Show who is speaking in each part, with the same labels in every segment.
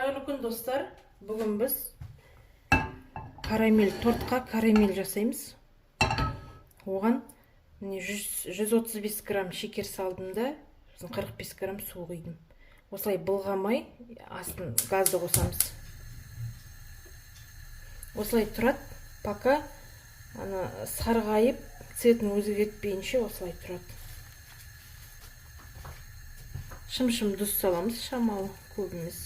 Speaker 1: Қайырлы күн достар. Бүгін біз тортқа карамель жасаймыз. Оған 135 грамм шекер салдым да 45 грамм су құйдым. Осылай былғамай астын газды қосамыз. Осылай тұрады, пока сарғайып, цветін өзгертпейінше осылай тұрады. Шым-шым тұз саламыз, шамалы көп емес.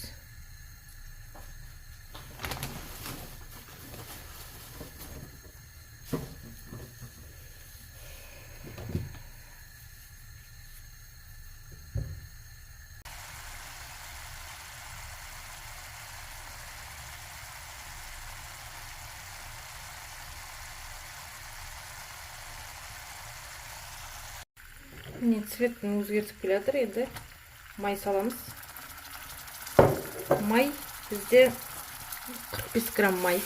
Speaker 1: Міне цветін өзгертіп келе жатыр, енді май саламыз. Май бізде 45 грамм май.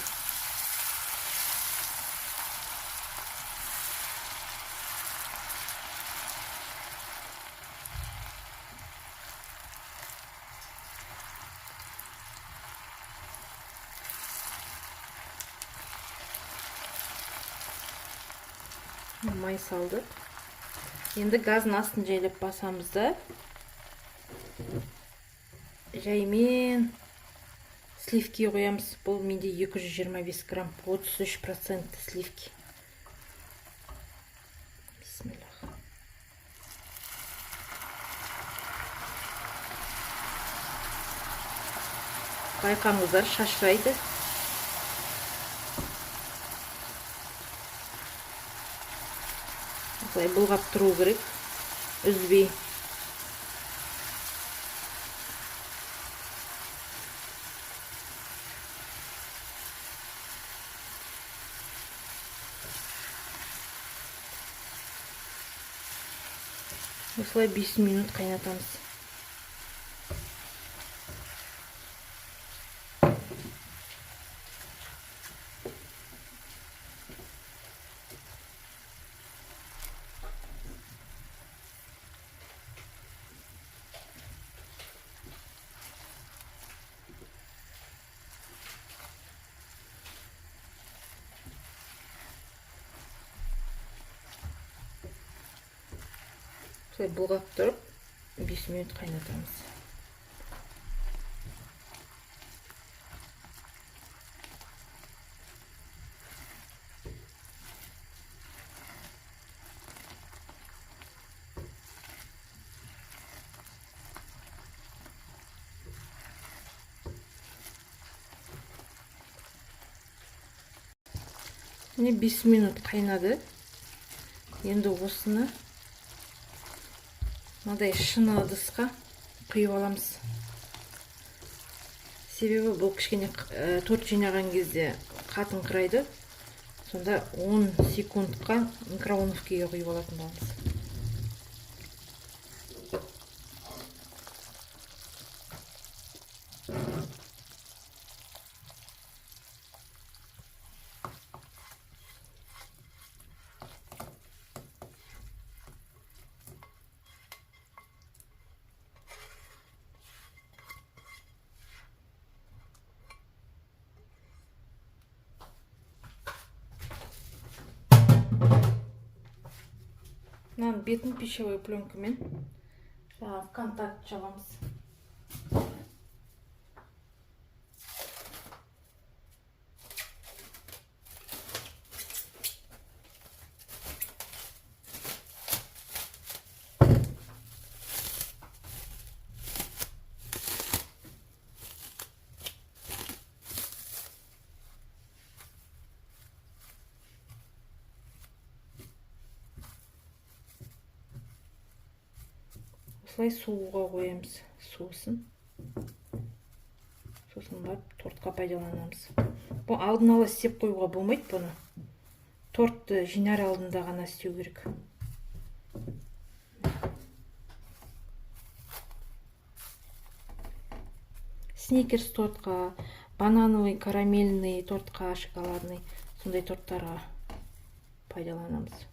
Speaker 1: Май салдық. Енді газын астын жайлап басамыз да жаймен сливки қоямыз. Бұл менде 225 грамм, 33% сливки. Бисмиллах. Байқаңыздар, шашырайды. Осылай бұлғап тұру керек, үзбей. Осылай 5 минут қайнатамыз. Бұлғап тұрып 5 минут қайнатамыз. Міне 5 минут қайнады. Енді осыны мынадай шыны ыдысқа құйып аламыз. Себебі бұл кішкене торт жинаған кезде қатыңқырайды. Сонда 10 секундқа микроволновкаға құйып алатын боламыз. Мынаның бетін пищевой пленкамен контакт жабамыз. Осылай суға қоямыз, сосын барып тортқа пайдаланамыз. Бұл алдын ала істеп қоюға болмайды бұны. Тортты жинар алдында ғана істеу керек. Сникерс тортқа, банановый, карамельный тортқа, шоколадный, сондай торттарға пайдаланамыз.